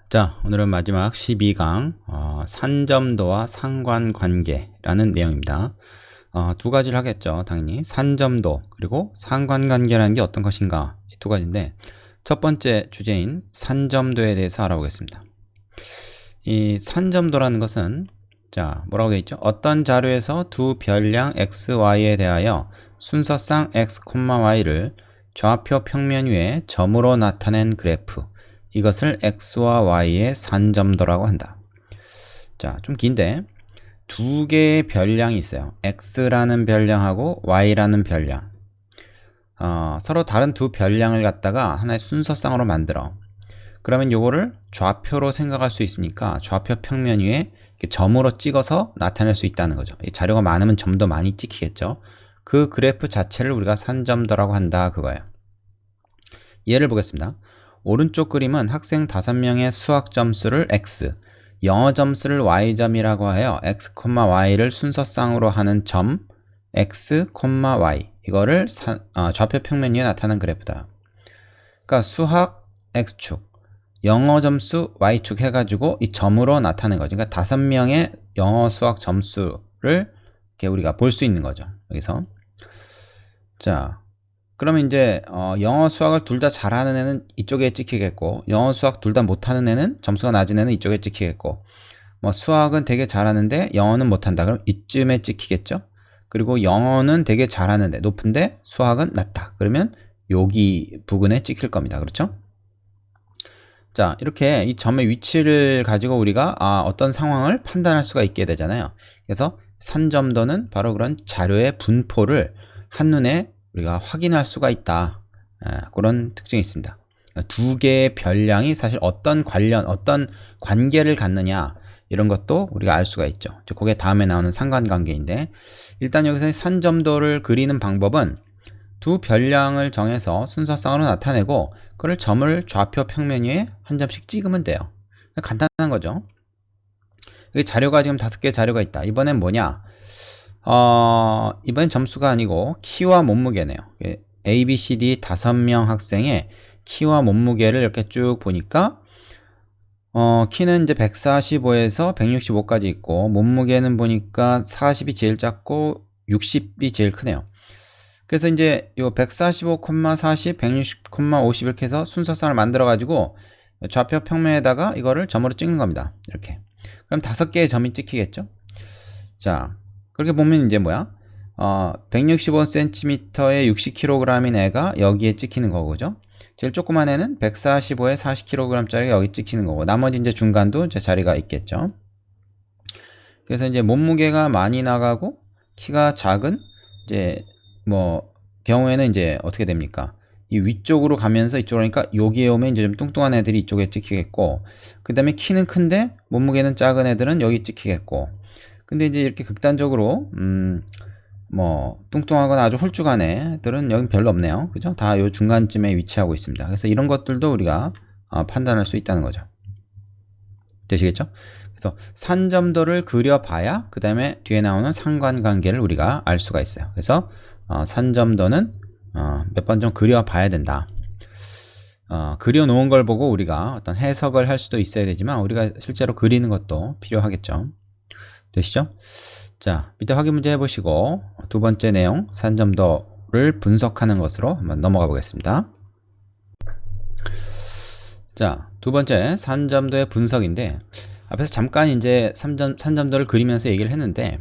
자, 오늘은 마지막 12강 산점도와 상관관계라는 내용입니다. 두 가지를 하겠죠. 당연히 산점도 그리고 상관관계라는 게 어떤 것인가, 이 두 가지인데 첫 번째 주제인 산점도에 대해서 알아보겠습니다. 이 산점도라는 것은 자, 뭐라고 되어 있죠? 어떤 자료에서 두 별량 x, y에 대하여 순서상 x, y를 좌표 평면 위에 점으로 나타낸 그래프, 이것을 x와 y의 산점도라고 한다. 자, 좀 긴데 두 개의 별량이 있어요. x라는 별량하고 y라는 별량. 서로 다른 두 별량을 갖다가 하나의 순서상으로 만들어. 그러면 요거를 좌표로 생각할 수 있으니까 좌표 평면 위에 점으로 찍어서 나타낼 수 있다는 거죠. 이 자료가 많으면 점도 많이 찍히겠죠. 그 그래프 자체를 우리가 산점도라고 한다, 그거예요. 예를 보겠습니다. 오른쪽 그림은 학생 5명의 수학 점수를 x, 영어 점수를 y점이라고 하여 x, y를 순서상으로 하는 점 x, y, 이거를 좌표 평면 위에 나타난 그래프다. 그러니까 수학 x축, 영어 점수 y축 해가지고 이 점으로 나타낸 거죠. 그러니까 5명의 영어 수학 점수를 이렇게 우리가 볼 수 있는 거죠. 여기서. 자, 그러면 이제 영어 수학을 둘 다 잘하는 애는 이쪽에 찍히겠고, 영어 수학 둘 다 못하는 애는, 점수가 낮은 애는 이쪽에 찍히겠고, 뭐 수학은 되게 잘하는데 영어는 못한다, 그럼 이쯤에 찍히겠죠. 그리고 영어는 되게 잘하는데 높은데 수학은 낮다, 그러면 여기 부근에 찍힐 겁니다. 그렇죠? 자, 이렇게 이 점의 위치를 가지고 우리가 어떤 상황을 판단할 수가 있게 되잖아요. 그래서 산점도는 바로 그런 자료의 분포를 한눈에 우리가 확인할 수가 있다, 그런 특징이 있습니다. 두 개의 별량이 사실 어떤 관계를 갖느냐, 이런 것도 우리가 알 수가 있죠. 그게 다음에 나오는 상관관계인데, 일단 여기서 산점도를 그리는 방법은 두 별량을 정해서 순서상으로 나타내고 그걸 점을 좌표 평면 위에 한 점씩 찍으면 돼요. 간단한 거죠. 여기 자료가 지금 5개 자료가 있다. 이번엔 뭐냐? 이번엔 점수가 아니고 키와 몸무게네요. A, B, C, D 5명 학생의 키와 몸무게를 이렇게 쭉 보니까 키는 이제 145에서 165까지 있고, 몸무게는 보니까 40이 제일 작고 60이 제일 크네요. 그래서 이제 요 145, 40, 160, 50 이렇게 해서 순서상을 만들어 가지고 좌표 평면에다가 이거를 점으로 찍는 겁니다. 이렇게. 그럼 5개의 점이 찍히겠죠? 자, 그렇게 보면 이제 뭐야? 165cm에 60kg인 애가 여기에 찍히는 거고죠. 제일 조그만 애는 145에 40kg짜리가 여기 찍히는 거고, 나머지 이제 중간도 이제 자리가 있겠죠. 그래서 이제 몸무게가 많이 나가고 키가 작은 이제 뭐 경우에는 이제 어떻게 됩니까? 이 위쪽으로 가면서 이쪽으로 오니까 여기에 오면 이제 좀 뚱뚱한 애들이 이쪽에 찍히겠고, 그 다음에 키는 큰데 몸무게는 작은 애들은 여기 찍히겠고, 근데 이제 이렇게 극단적으로 뭐 뚱뚱하거나 아주 홀쭉한 애들은 여기 별로 없네요. 그죠? 다 요 중간쯤에 위치하고 있습니다. 그래서 이런 것들도 우리가 판단할 수 있다는 거죠. 되시겠죠? 그래서 산점도를 그려봐야 그 다음에 뒤에 나오는 상관관계를 우리가 알 수가 있어요. 그래서 산점도는 몇 번 좀 그려봐야 된다. 그려놓은 걸 보고 우리가 어떤 해석을 할 수도 있어야 되지만 우리가 실제로 그리는 것도 필요하겠죠. 되시죠? 자, 밑에 확인 문제 해보시고 두 번째 내용, 산점도를 분석하는 것으로 한번 넘어가 보겠습니다. 자, 두 번째 산점도의 분석인데, 앞에서 잠깐 이제 산점도를 그리면서 얘기를 했는데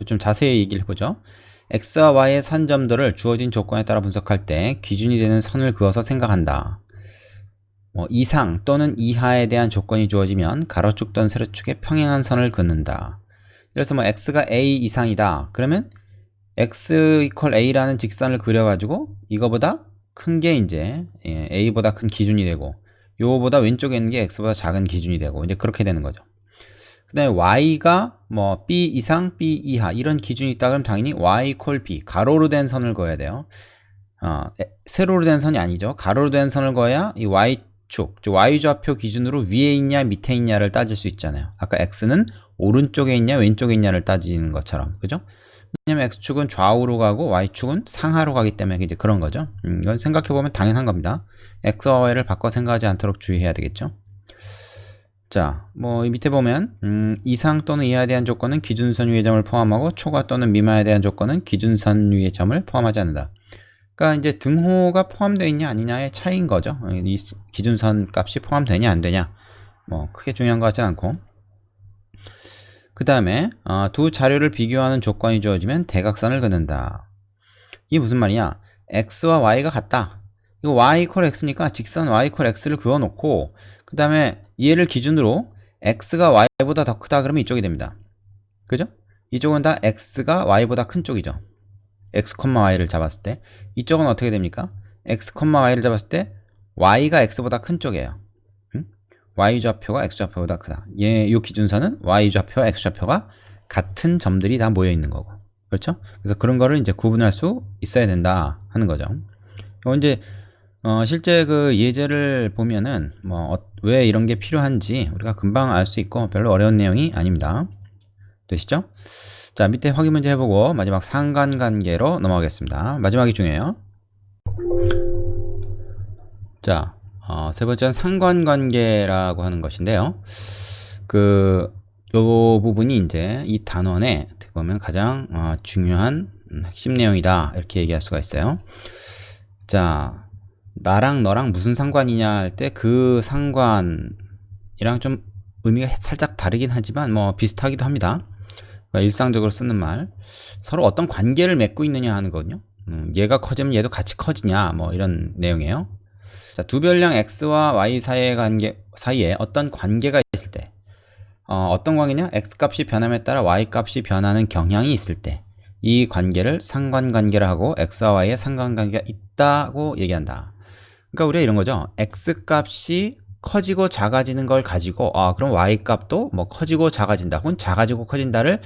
좀 자세히 얘기를 해보죠. x와 y의 산점도를 주어진 조건에 따라 분석할 때 기준이 되는 선을 그어서 생각한다. 이상 또는 이하에 대한 조건이 주어지면 가로축 또는 세로축에 평행한 선을 긋는다. 그래서 뭐 x가 a 이상이다, 그러면 x = a라는 직선을 그려가지고 이거보다 큰 게 이제 a보다 큰 기준이 되고, 요거보다 왼쪽에 있는 게 x보다 작은 기준이 되고, 이제 그렇게 되는 거죠. 그 다음에 y가 뭐 b 이상, b 이하 이런 기준이 있다 그러면 당연히 y = b, 가로로 된 선을 그어야 돼요. 세로로 된 선이 아니죠. 가로로 된 선을 그어야 이 y축, 즉 y좌표 기준으로 위에 있냐 밑에 있냐를 따질 수 있잖아요. 아까 x는 오른쪽에 있냐 왼쪽에 있냐를 따지는 것처럼, 그죠? 왜냐면 x축은 좌우로 가고 y축은 상하로 가기 때문에 이제 그런 거죠. 이건 생각해보면 당연한 겁니다. x와 y를 바꿔 생각하지 않도록 주의해야 되겠죠. 자, 뭐 이 밑에 보면 이상 또는 이하에 대한 조건은 기준선 위의 점을 포함하고 초과 또는 미만에 대한 조건은 기준선 위의 점을 포함하지 않는다. 그러니까 이제 등호가 포함되어 있냐 아니냐의 차이인 거죠. 이 기준선 값이 포함되냐 안 되냐 뭐 크게 중요한 것 같지 않고, 그 다음에 두 자료를 비교하는 조건이 주어지면 대각선을 그는다. 이게 무슨 말이냐? x와 y가 같다. 이거 y 이퀄 x니까 직선 y 이퀄 x를 그어놓고 그 다음에 얘를 기준으로 x가 y보다 더 크다 그러면 이쪽이 됩니다. 그죠? 이쪽은 다 x가 y보다 큰 쪽이죠. x, y를 잡았을 때 이쪽은 어떻게 됩니까? x, y를 잡았을 때 y가 x보다 큰 쪽이에요. y좌표가 x좌표보다 크다. 이 기준선은 y좌표와 x좌표가 같은 점들이 다 모여 있는 거고, 그렇죠? 그래서 그런 거를 이제 구분할 수 있어야 된다 하는 거죠. 이제 실제 그 예제를 보면은 왜 이런 게 필요한지 우리가 금방 알 수 있고 별로 어려운 내용이 아닙니다. 되시죠? 자, 밑에 확인 문제 해보고 마지막 상관관계로 넘어가겠습니다. 마지막이 중요해요. 자, 세 번째는 상관관계라고 하는 것인데요. 요 부분이 이제 이 단원에 어떻게 보면 가장 중요한 핵심 내용이다 이렇게 얘기할 수가 있어요. 자, 나랑 너랑 무슨 상관이냐 할 때 그 상관이랑 좀 의미가 살짝 다르긴 하지만 뭐 비슷하기도 합니다. 그러니까 일상적으로 쓰는 말, 서로 어떤 관계를 맺고 있느냐 하는 거거든요. 얘가 커지면 얘도 같이 커지냐 뭐 이런 내용이에요. 자, 두 별량 x와 y 사이에 어떤 관계가 있을 때, 어떤 관계냐? x 값이 변함에 따라 y 값이 변하는 경향이 있을 때 이 관계를 상관관계라 하고 x와 y의 상관관계가 있다고 얘기한다. 그러니까 우리가 이런 거죠. x 값이 커지고 작아지는 걸 가지고 그럼 y 값도 뭐 커지고 작아진다 혹은 작아지고 커진다를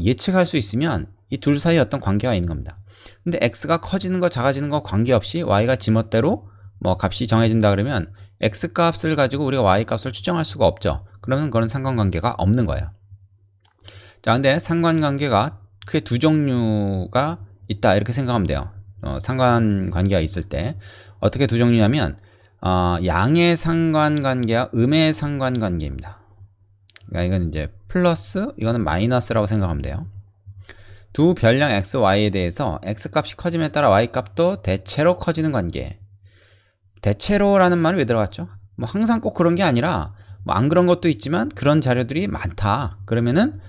예측할 수 있으면 이 둘 사이에 어떤 관계가 있는 겁니다. 근데 x가 커지는 거 작아지는 거 관계없이 y가 지멋대로 뭐 값이 정해진다 그러면 x 값을 가지고 우리가 y 값을 추정할 수가 없죠. 그러면 그런 상관관계가 없는 거예요. 자, 근데 상관관계가 크게 두 종류가 있다 이렇게 생각하면 돼요. 상관관계가 있을 때 어떻게 두 종류냐면 양의 상관관계와 음의 상관관계입니다. 그러니까 이건 이제 플러스, 이거는 마이너스라고 생각하면 돼요. 두 별량 x, y에 대해서 x 값이 커짐에 따라 y 값도 대체로 커지는 관계. 대체로라는 말이 왜 들어갔죠? 뭐 항상 꼭 그런 게 아니라 뭐 안 그런 것도 있지만 그런 자료들이 많다. 그러면은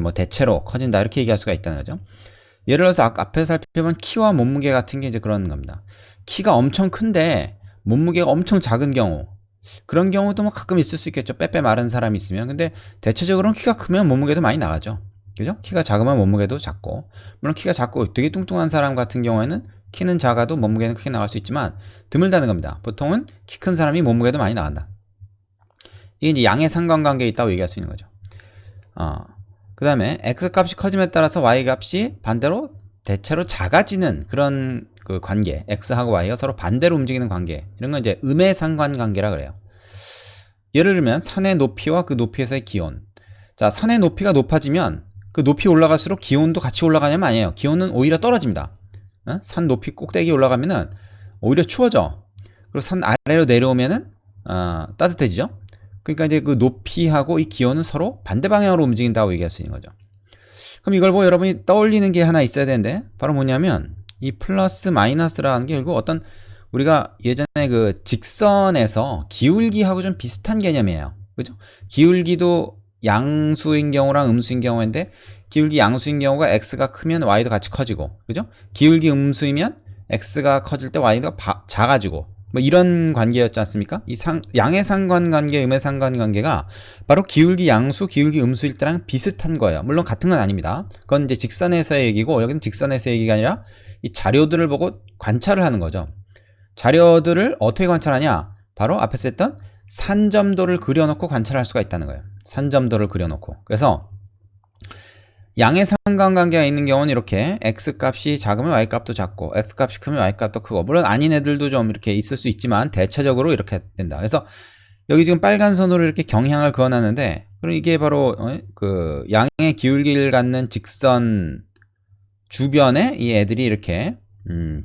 뭐 대체로 커진다 이렇게 얘기할 수가 있다는 거죠. 예를 들어서 앞에 살펴본 키와 몸무게 같은 게 이제 그런 겁니다. 키가 엄청 큰데 몸무게가 엄청 작은 경우, 그런 경우도 뭐 가끔 있을 수 있겠죠. 빼빼 마른 사람이 있으면. 근데 대체적으로는 키가 크면 몸무게도 많이 나가죠. 그죠? 키가 작으면 몸무게도 작고, 물론 키가 작고 되게 뚱뚱한 사람 같은 경우에는 키는 작아도 몸무게는 크게 나갈 수 있지만 드물다는 겁니다. 보통은 키 큰 사람이 몸무게도 많이 나간다. 이게 이제 양의 상관관계에 있다고 얘기할 수 있는 거죠. 그 다음에 x 값이 커짐에 따라서 y 값이 반대로 대체로 작아지는 그런 그 관계, x하고 y가 서로 반대로 움직이는 관계, 이런 건 이제 음의 상관관계라 그래요. 예를 들면 산의 높이와 그 높이에서의 기온. 자, 산의 높이가 높아지면 그 높이 올라갈수록 기온도 같이 올라가냐면 아니에요. 기온은 오히려 떨어집니다. 산 높이 꼭대기에 올라가면은 오히려 추워져. 그리고 산 아래로 내려오면은 따뜻해지죠. 그러니까 이제 그 높이하고 이 기온은 서로 반대 방향으로 움직인다고 얘기할 수 있는 거죠. 그럼 이걸 보고 여러분이 떠올리는 게 하나 있어야 되는데, 바로 뭐냐면 이 플러스 마이너스라는 게 결국 어떤 우리가 예전에 그 직선에서 기울기하고 좀 비슷한 개념이에요. 그죠? 기울기도 양수인 경우랑 음수인 경우인데, 기울기 양수인 경우가 x가 크면 y도 같이 커지고, 그죠? 기울기 음수이면 x가 커질 때 y가 작아지고, 뭐 이런 관계였지 않습니까? 양의 상관관계, 음의 상관관계가 바로 기울기 양수, 기울기 음수일 때랑 비슷한 거예요. 물론 같은 건 아닙니다. 그건 이제 직선에서의 얘기고, 여기는 직선에서의 얘기가 아니라 이 자료들을 보고 관찰을 하는 거죠. 자료들을 어떻게 관찰하냐? 바로 앞에서 했던 산점도를 그려놓고 관찰할 수가 있다는 거예요. 산점도를 그려놓고. 그래서 양의 상관관계가 있는 경우는 이렇게 x 값이 작으면 y 값도 작고 x 값이 크면 y 값도 크고, 물론 아닌 애들도 좀 이렇게 있을 수 있지만 대체적으로 이렇게 된다. 그래서 여기 지금 빨간 선으로 이렇게 경향을 그어놨는데, 그럼 이게 바로 그 양의 기울기를 갖는 직선 주변에 이 애들이 이렇게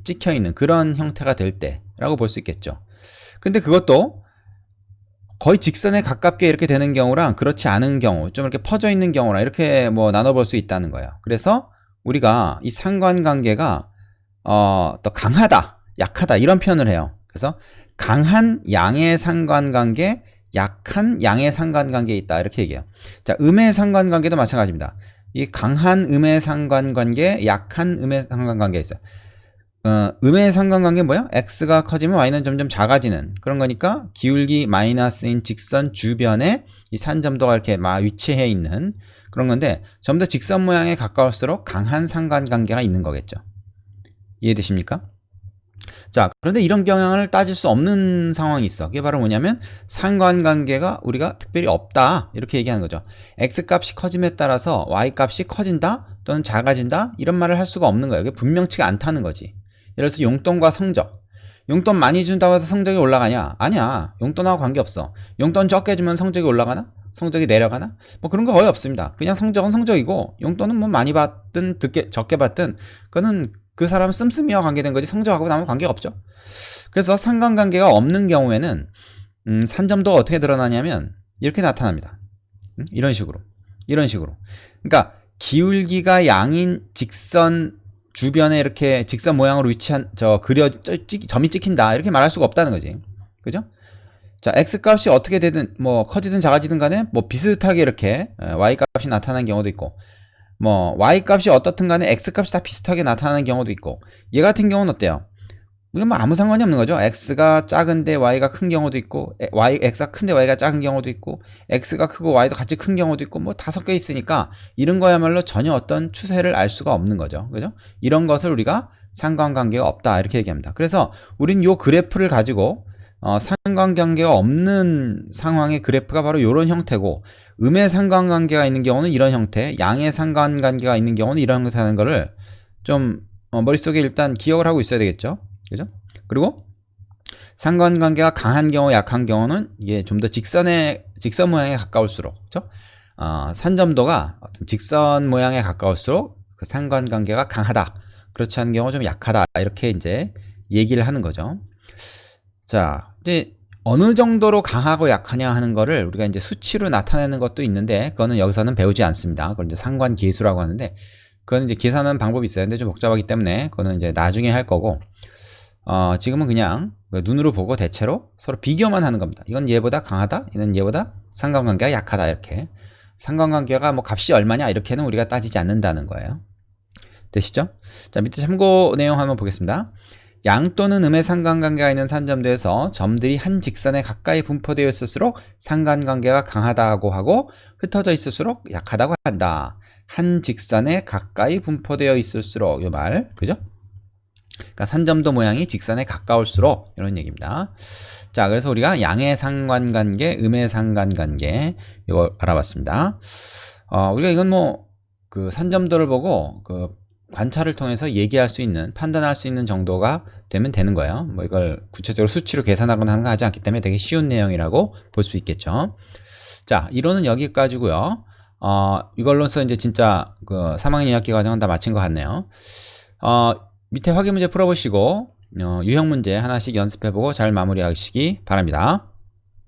찍혀 있는 그런 형태가 될 때라고 볼 수 있겠죠. 근데 그것도 거의 직선에 가깝게 이렇게 되는 경우랑 그렇지 않은 경우, 좀 이렇게 퍼져 있는 경우랑 이렇게 뭐 나눠볼 수 있다는 거예요. 그래서 우리가 이 상관관계가 또 강하다, 약하다 이런 표현을 해요. 그래서 강한 양의 상관관계, 약한 양의 상관관계에 있다 이렇게 얘기해요. 자, 음의 상관관계도 마찬가지입니다. 이 강한 음의 상관관계, 약한 음의 상관관계가 있어요. 음의 상관관계는 뭐야? x가 커지면 y는 점점 작아지는 그런 거니까 기울기 마이너스인 직선 주변에 이 산점도가 이렇게 막 위치해 있는 그런 건데 좀 더 직선 모양에 가까울수록 강한 상관관계가 있는 거겠죠. 이해되십니까? 자, 그런데 이런 경향을 따질 수 없는 상황이 있어. 그게 바로 뭐냐면 상관관계가 우리가 특별히 없다 이렇게 얘기하는 거죠. x값이 커짐에 따라서 y값이 커진다 또는 작아진다 이런 말을 할 수가 없는 거예요. 그게 분명치가 않다는 거지. 예를 들어서 용돈과 성적. 용돈 많이 준다고 해서 성적이 올라가냐? 아니야. 용돈하고 관계없어. 용돈 적게 주면 성적이 올라가나? 성적이 내려가나? 뭐 그런 거 거의 없습니다. 그냥 성적은 성적이고 용돈은 뭐 많이 받든 적게 받든 그거는 그 사람 씀씀이와 관계된 거지 성적하고 아무 관계가 없죠. 그래서 상관관계가 없는 경우에는 산점도가 어떻게 드러나냐면 이렇게 나타납니다. 이런 식으로. 그러니까 기울기가 양인 직선 주변에 이렇게 직선 모양으로 위치한 점이 찍힌다 이렇게 말할 수가 없다는 거지. 그죠? 자, x값이 어떻게 되든 뭐 커지든 작아지든 간에 뭐 비슷하게 이렇게 y값이 나타나는 경우도 있고 뭐 y값이 어떻든 간에 x값이 다 비슷하게 나타나는 경우도 있고 얘 같은 경우는 어때요? 이건 뭐 아무 상관이 없는 거죠. x가 작은데 y가 큰 경우도 있고 x가 큰데 y가 작은 경우도 있고 x가 크고 y도 같이 큰 경우도 있고 뭐 다 섞여 있으니까 이런 거야말로 전혀 어떤 추세를 알 수가 없는 거죠. 그죠? 이런 것을 우리가 상관관계가 없다 이렇게 얘기합니다. 그래서 우린 요 그래프를 가지고 상관관계가 없는 상황의 그래프가 바로 이런 형태고 음의 상관관계가 있는 경우는 이런 형태, 양의 상관관계가 있는 경우는 이런 형태라는 거를 좀 머릿속에 일단 기억을 하고 있어야 되겠죠. 그죠? 그리고 상관관계가 강한 경우, 약한 경우는 이게 좀 더 직선 모양에 가까울수록, 그죠? 산점도가 어떤 직선 모양에 가까울수록 그 상관관계가 강하다. 그렇지 않은 경우 좀 약하다. 이렇게 이제 얘기를 하는 거죠. 자, 이제 어느 정도로 강하고 약하냐 하는 거를 우리가 이제 수치로 나타내는 것도 있는데 그거는 여기서는 배우지 않습니다. 그걸 이제 상관계수라고 하는데 그거는 이제 계산하는 방법이 있어요. 근데 좀 복잡하기 때문에 그거는 이제 나중에 할 거고 지금은 그냥 눈으로 보고 대체로 서로 비교만 하는 겁니다. 이건 얘보다 강하다, 얘는 얘보다 상관관계가 약하다 이렇게. 상관관계가 뭐 값이 얼마냐 이렇게는 우리가 따지지 않는다는 거예요. 되시죠? 자, 밑에 참고 내용 한번 보겠습니다. 양 또는 음의 상관관계가 있는 산점도에서 점들이 한 직선에 가까이 분포되어 있을수록 상관관계가 강하다고 하고 흩어져 있을수록 약하다고 한다. 한 직선에 가까이 분포되어 있을수록 이 말, 그죠? 그러니까 산점도 모양이 직선에 가까울수록 이런 얘기입니다. 자, 그래서 우리가 양의 상관관계, 음의 상관관계 이걸 알아봤습니다. 우리가 이건 뭐 그 산점도를 보고 그 관찰을 통해서 얘기할 수 있는, 판단할 수 있는 정도가 되면 되는 거예요. 뭐 이걸 구체적으로 수치로 계산하거나 하는 거 하지 않기 때문에 되게 쉬운 내용이라고 볼 수 있겠죠. 자, 이론은 여기까지고요. 이걸로서 이제 진짜 그 3학년 2학기 과정은 다 마친 것 같네요. 밑에 확인 문제 풀어보시고 유형 문제 하나씩 연습해보고 잘 마무리하시기 바랍니다.